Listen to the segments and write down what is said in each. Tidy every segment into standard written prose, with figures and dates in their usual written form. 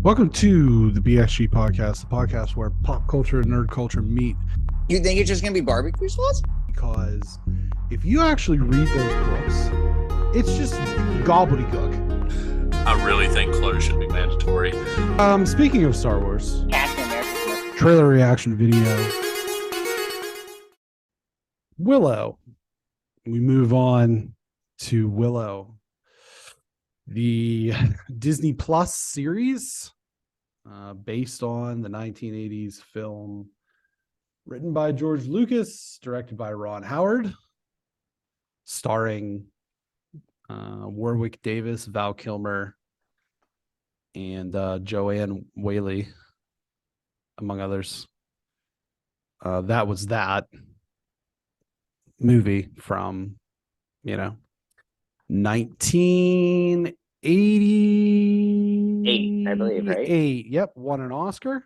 Welcome to the BXG Podcast, the podcast where pop culture and nerd culture meet. You think it's just going to be barbecue sauce? Because if you actually read those books, it's just gobbledygook. I really think clothes should be mandatory. Speaking of Star Wars, Captain America. trailer reaction video. Willow. We move on to Willow, the Disney Plus series based on the 1980s film written by George Lucas, directed by Ron Howard, starring Warwick Davis, Val Kilmer, and Joanne Whaley, among others. That was that movie from, 1988, I believe, right? Yep, won an Oscar,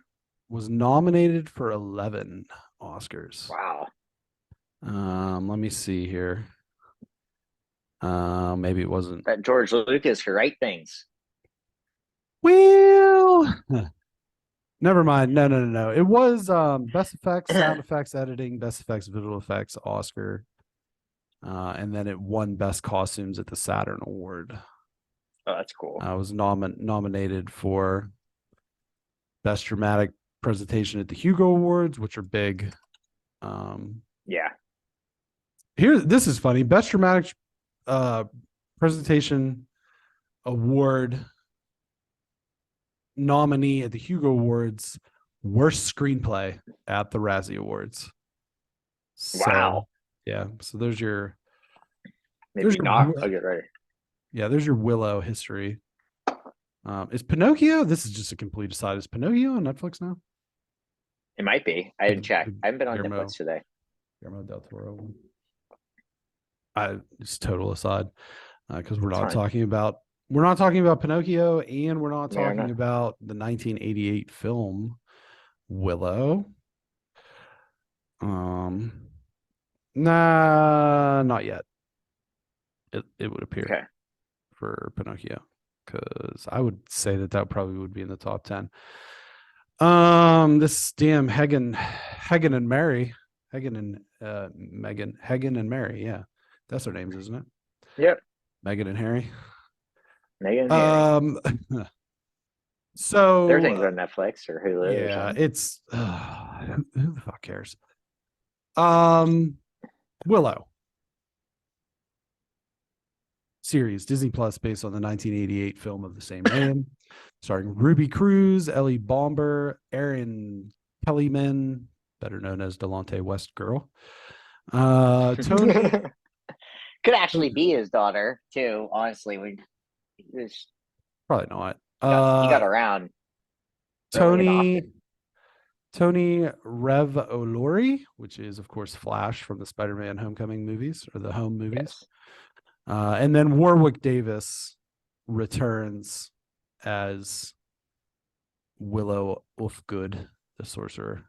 was nominated for 11 Oscars. Wow. Let me see here. Maybe it wasn't. That George Lucas could write things. Well, never mind. No. It was best effects, sound effects, editing, best effects, visual effects, Oscar. And then it won best costumes at the Saturn Award. Oh, that's cool. I was nominated for best dramatic presentation at the Hugo Awards, which are big. Yeah. This is funny. Best dramatic presentation award nominee at the Hugo Awards, worst screenplay at the Razzie Awards. Wow. Yeah, so there's your Maybe not. I'll get ready. Yeah, there's your Willow history. Is Pinocchio? This is just a complete aside. Is Pinocchio on Netflix now? It might be. I didn't check. I haven't been on Netflix today. Guillermo del Toro. It's total aside because we're not talking about Pinocchio, and we're not talking about the 1988 film Willow. Nah, not yet. It would appear for Pinocchio, because I would say that probably would be in the top 10. This damn Hagen and Mary, Hagen and Megan, Hagen and Mary, yeah, that's their names, isn't it? Yep. Megan and Harry. Megan and Harry. So everything's on Netflix or Hulu. Yeah, it's who the fuck cares? Willow series, Disney Plus, based on the 1988 film of the same name, starring Ruby Cruz, Ellie Bomber, Aaron Kellyman, better known as Delonte West Girl. Tony could actually be his daughter too. Honestly, probably not. He got around. Tony Rev Olori, which is, of course, Flash from the Spider-Man Homecoming movies, or the home movies. Yes. And then Warwick Davis returns as Willow Ufgood, the sorcerer.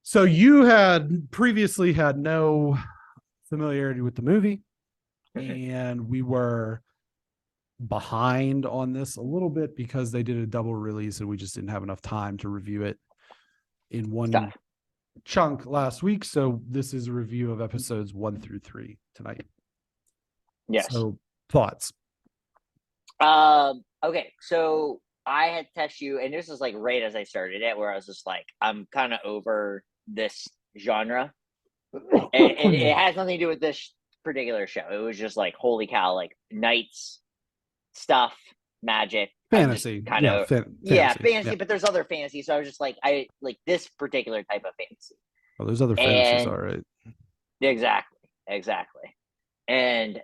So you had previously had no familiarity with the movie, and we were behind on this a little bit because they did a double release and we just didn't have enough time to review it in one chunk last week. So this is a review of episodes 1 through 3 tonight. Yes. So thoughts? Okay. So I had texted you, and this was like right as I started it, where I was just like, I'm kind of over this genre. And it has nothing to do with this particular show. It was just like, holy cow, like knights stuff, magic, fantasy, fantasy. But there's other fantasy, so I was just like, I like this particular type of fantasy. Oh, there's other fantasies, all right. Exactly. And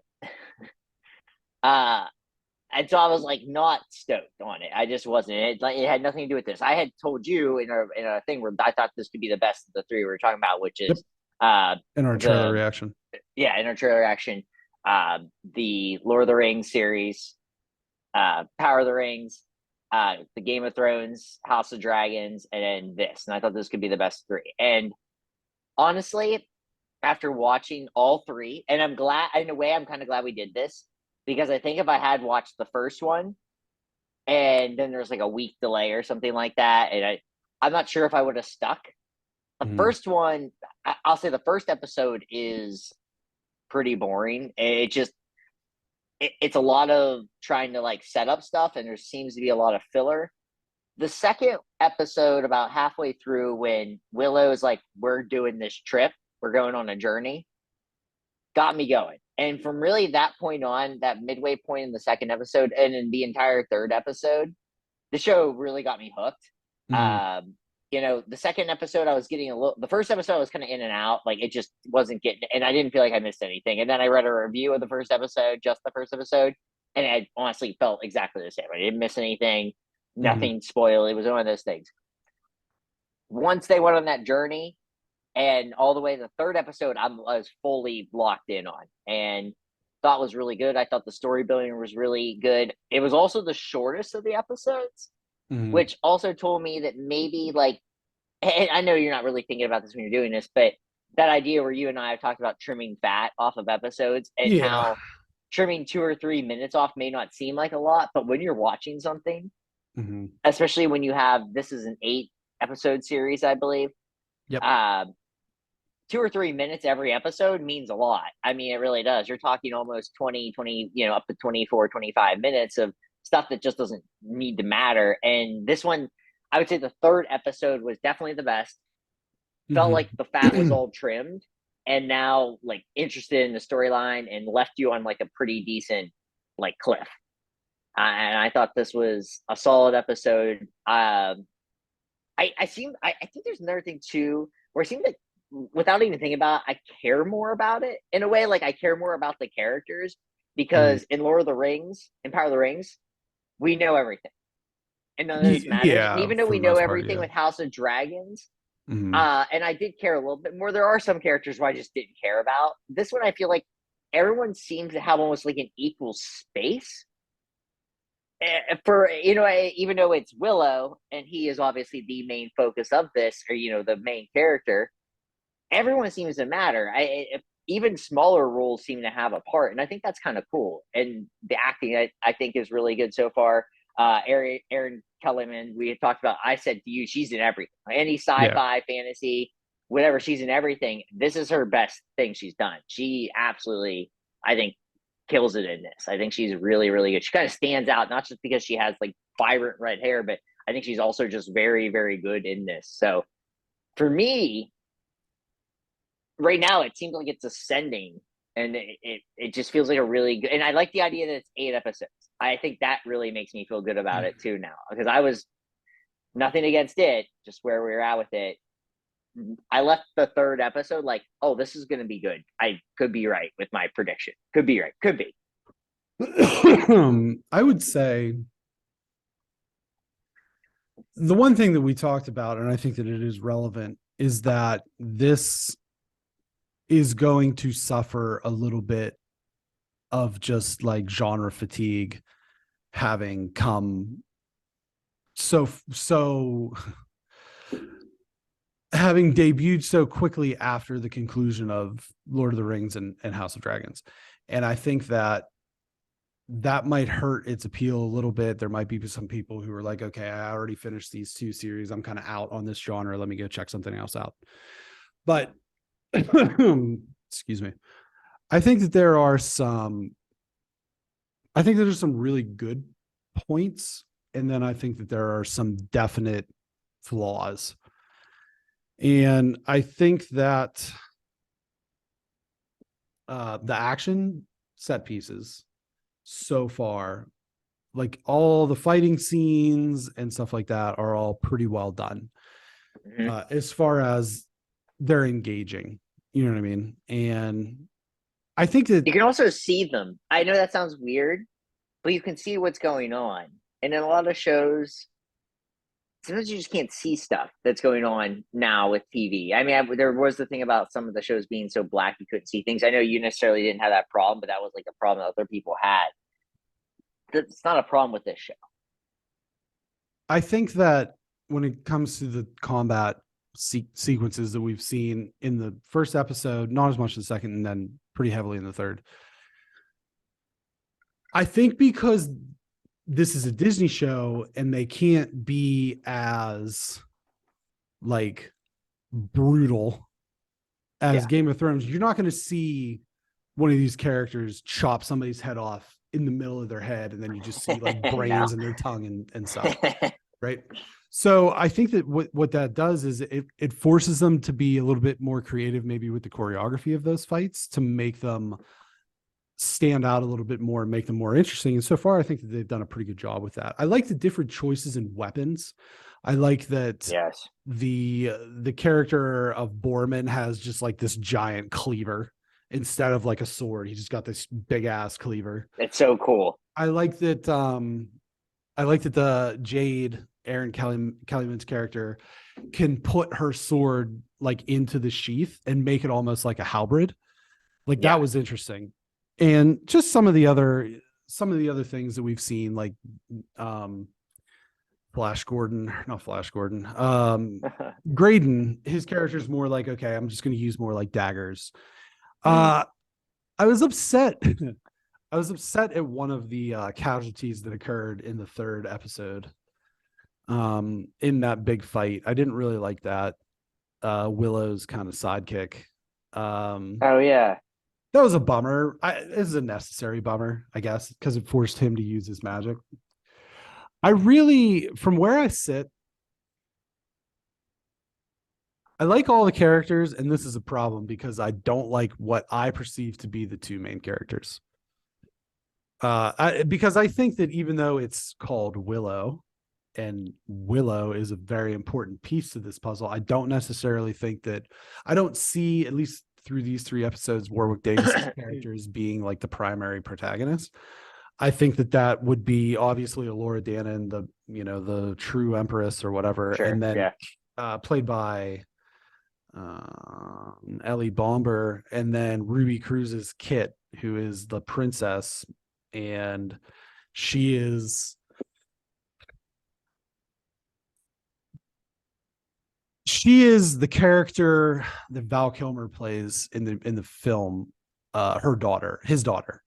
and so I was like not stoked on it. I just wasn't. It had nothing to do with this. I had told you in a thing where I thought this could be the best of the three we were talking about, which is in our trailer reaction. Yeah, in our trailer reaction, the Lord of the Rings series, Power of the Rings, the Game of Thrones, House of Dragons, and then this. And I thought this could be the best three. And honestly, after watching all three, and I'm glad, in a way, I'm kind of glad we did this, because I think if I had watched the first one, and then there's like a week delay or something like that. And I'm not sure if I would have stuck. The first one, I'll say the first episode is pretty boring. It's a lot of trying to like set up stuff, and there seems to be a lot of filler. The second episode, about halfway through, when Willow is like, we're doing this trip, we're going on a journey, got me going. And from really that point on, that midway point in the second episode and in the entire third episode, the show really got me hooked. The second episode, I was getting the first episode was kind of in and out. Like it just wasn't getting, and I didn't feel like I missed anything. And then I read a review of the first episode, just the first episode, and it honestly felt exactly the same. I didn't miss anything, nothing spoiled. It was one of those things. Once they went on that journey, and all the way to the third episode, I was fully locked in on, and thought was really good. I thought the story building was really good. It was also the shortest of the episodes, which also told me that maybe like, and I know you're not really thinking about this when you're doing this, but that idea where you and I have talked about trimming fat off of episodes and how trimming 2 or 3 minutes off may not seem like a lot, but when you're watching something, especially when you have, this is an 8 episode series, I believe. 2 or 3 minutes every episode means a lot. I mean, it really does. You're talking almost 20, up to 24, 25 minutes of stuff that just doesn't need to matter. And this one, I would say the third episode was definitely the best. Felt like the fat was all trimmed, and now like interested in the storyline and left you on like a pretty decent like cliff. And I thought this was a solid episode. I think there's another thing too, where it seems like, without even thinking about it, I care more about it in a way. Like I care more about the characters, because in Lord of the Rings and Power of the Rings, we know everything, and none of this matters. And even though we know everything with House of Dragons, and I did care a little bit more, there are some characters who I just didn't care about. This one, I feel like everyone seems to have almost like an equal space. For even though it's Willow and he is obviously the main focus of this, or the main character, everyone seems to matter. Even smaller roles seem to have a part, and I think that's kind of cool. And the acting, I think, is really good so far. Erin Kellyman, we had talked about. I said to you, she's in everything. Any sci-fi, fantasy, whatever. She's in everything. This is her best thing she's done. She absolutely, I think, kills it in this. I think she's really, really good. She kind of stands out, not just because she has like vibrant red hair, but I think she's also just very, very good in this. So for me, right now, it seems like it's ascending, and it just feels like a really good. And I like the idea that it's 8 episodes. I think that really makes me feel good about it too now, because I was nothing against it, just where we were at with it. I left the third episode like, oh, this is going to be good. I could be right with my prediction. Could be right. Could be. I would say the one thing that we talked about, and I think that it is relevant, is that this is going to suffer a little bit of just like genre fatigue, having come so having debuted so quickly after the conclusion of Lord of the Rings and House of Dragons. And I think that might hurt its appeal a little bit. There might be some people who are like, okay, I already finished these 2 series. I'm kind of out on this genre. Let me go check something else out. But excuse me. I think that there's some really good points. And then I think that there are some definite flaws. And I think that the action set pieces so far, like all the fighting scenes and stuff like that, are all pretty well done. As far as they're engaging, you know what I mean? And I think that you can also see them. I know that sounds weird, but you can see what's going on. And in a lot of shows, sometimes you just can't see stuff that's going on now with TV. I mean, there was the thing about some of the shows being so black you couldn't see things. I know you necessarily didn't have that problem, but that was like a problem that other people had. That's not a problem with this show. I think that when it comes to the combat sequences that we've seen in the first episode, not as much in the second, and then pretty heavily in the third, I think because this is a Disney show and they can't be as like brutal as Game of Thrones. You're not going to see one of these characters chop somebody's head off in the middle of their head, and then you just see like brains in their tongue and stuff. Right. So I think that what that does is it forces them to be a little bit more creative, maybe with the choreography of those fights, to make them stand out a little bit more and make them more interesting. And so far, I think that they've done a pretty good job with that. I like the different choices in weapons. I like that the character of Borman has just like this giant cleaver instead of like a sword. He just got this big ass cleaver. It's so cool. I like that the Jade, Erin Kellyman's character, can put her sword like into the sheath and make it almost like a halberd. Like that was interesting. And just some of the other things that we've seen, like Graydon, his character is more like, okay, I'm just going to use more like daggers. I was upset. I was upset at one of the casualties that occurred in the third episode. In that big fight, I didn't really like that. Willow's kind of sidekick. That was a bummer. It was a necessary bummer, I guess, because it forced him to use his magic. I really, from where I sit, I like all the characters, and this is a problem because I don't like what I perceive to be the two main characters. Because I think that even though it's called Willow, and Willow is a very important piece to this puzzle, I don't necessarily think that, I don't see, at least through these 3 episodes, Warwick Davis' characters being like the primary protagonist. I think that would be obviously Laura Dannon, the true empress or whatever, and then played by Ellie Bomber, and then Ruby Cruz's Kit, who is the princess, and she is the character that Val Kilmer plays in the film, his daughter.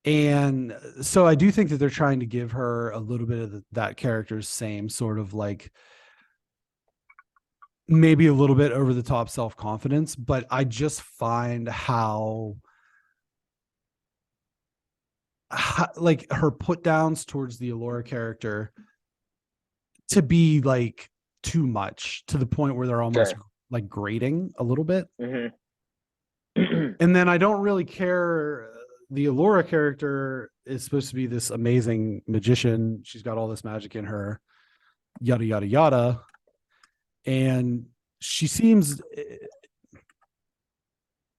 And so I do think that they're trying to give her a little bit of that character's same sort of like, maybe a little bit over the top self-confidence, but I just find how like her put downs towards the Allura character to be like too much, to the point where they're almost like grating a little bit. And then I don't really care. The Allura character is supposed to be this amazing magician. She's got all this magic in her, yada, yada, yada. And she seems,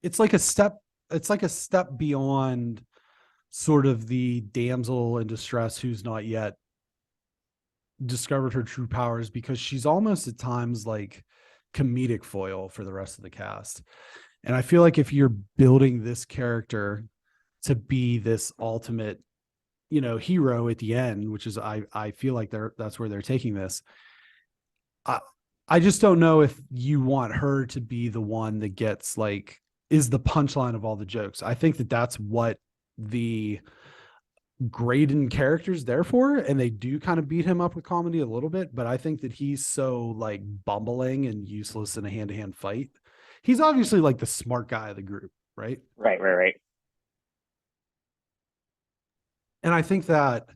it's like a step beyond sort of the damsel in distress who's not yet discovered her true powers, because she's almost at times like comedic foil for the rest of the cast. And I feel like if you're building this character to be this ultimate, hero at the end, which is, I feel like that's where they're taking this. I just don't know if you want her to be the one that gets like, is the punchline of all the jokes. I think that that's what the Graydon character's there for, and they do kind of beat him up with comedy a little bit, but I think that he's so like bumbling and useless in a hand-to-hand fight. He's obviously like the smart guy of the group, right? Right. And I think that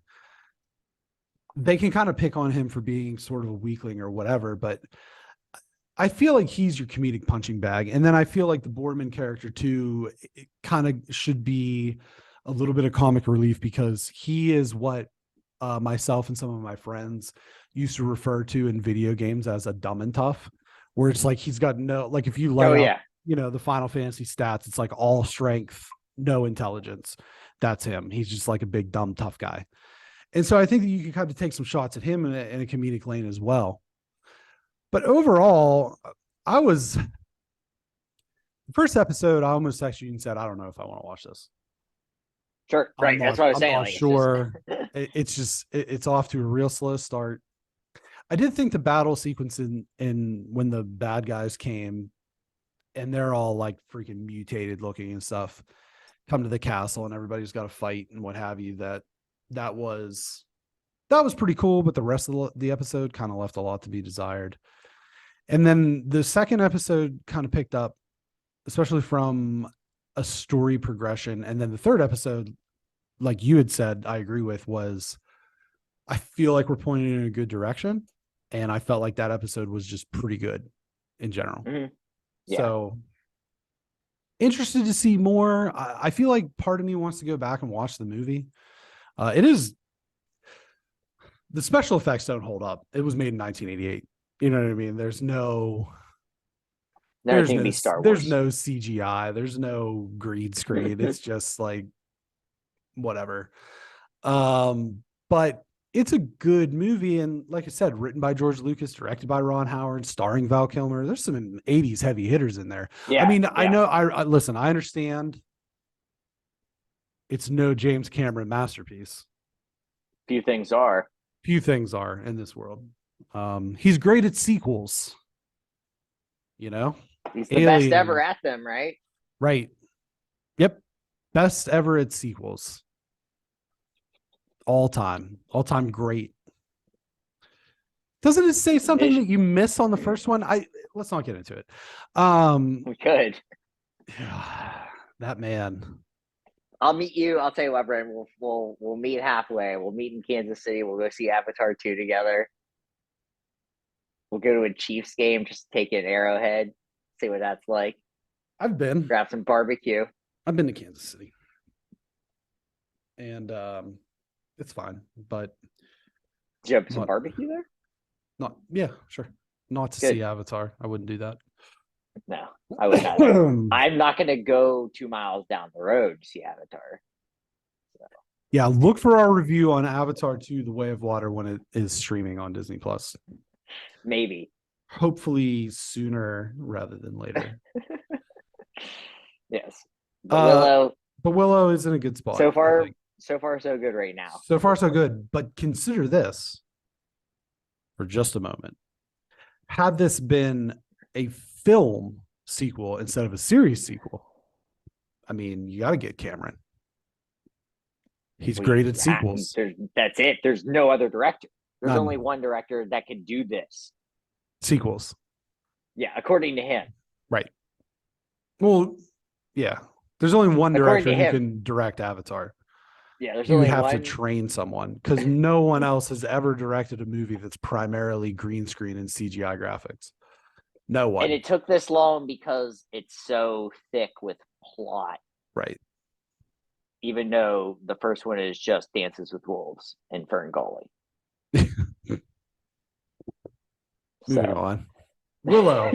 they can kind of pick on him for being sort of a weakling or whatever, but I feel like he's your comedic punching bag. And then I feel like the Boardman character too, it kind of should be a little bit of comic relief, because he is what myself and some of my friends used to refer to in video games as a dumb and tough, where it's like he's got no, like if you lay out, the Final Fantasy stats, it's like all strength, no intelligence. That's him. He's just like a big, dumb, tough guy. And so I think that you can kind of take some shots at him in a comedic lane as well. But overall, the first episode, I almost texted you and said, I don't know if I want to watch this. Sure. Right. That's what I was saying. I'm not sure. It's off to a real slow start. I did think the battle sequence in when the bad guys came and they're all like freaking mutated looking and stuff, come to the castle and everybody's got to fight and what have you, that was that was pretty cool, but the rest of the episode kind of left a lot to be desired. And then the second episode kind of picked up, especially from a story progression. And then the third episode, like you had said, I agree with, was I feel like we're pointing in a good direction. And I felt like that episode was just pretty good in general. Mm-hmm. Yeah. So interested to see more. I feel like part of me wants to go back and watch the movie. The special effects don't hold up. It was made in 1988. You know what I mean? There's no CGI. There's no green screen. It's just like whatever. But it's a good movie. And like I said, written by George Lucas, directed by Ron Howard, starring Val Kilmer. There's some 80s heavy hitters in there. Yeah, I mean, I know, listen, I understand it's no James Cameron masterpiece. Few things are In this world. He's great at sequels. You know? He's the best ever at them, right? Right. Yep. Best ever at sequels. All time great. Doesn't it say something that you miss on the first one? Let's not get into it. We could. That man. I'll meet you. I'll tell you what, Brandon. We'll meet halfway. We'll meet in Kansas City. We'll go see Avatar 2 together. We'll go to a Chiefs game, just take an Arrowhead, see what that's like. I've been. Grab some barbecue. I've been to Kansas City. And it's fine, but did you have some barbecue there? Sure. Not to see Avatar. I wouldn't do that. No, I would not. I'm not going to go 2 miles down the road to see Avatar. So. Yeah, look for our review on Avatar 2: The Way of Water when it is streaming on Disney Plus. Maybe. Hopefully sooner rather than later. Yes. But Willow is in a good spot. So far, so good right now. So far, so good. But consider this for just a moment. Had this been a film sequel instead of a series sequel, I mean, you got to get Cameron. He's great at sequels. That's it. There's no other director. There's only one director that can do this. Sequels. Yeah, according to him. Right. Well, yeah. There's only one director who can direct Avatar. Yeah, there's you only have one. to train someone because no one else has ever directed a movie that's primarily green screen and CGI graphics. No one. And it took this long because it's so thick with plot. Right. Even though the first one is just Dances with Wolves and Fern Gully. Moving on. Willow.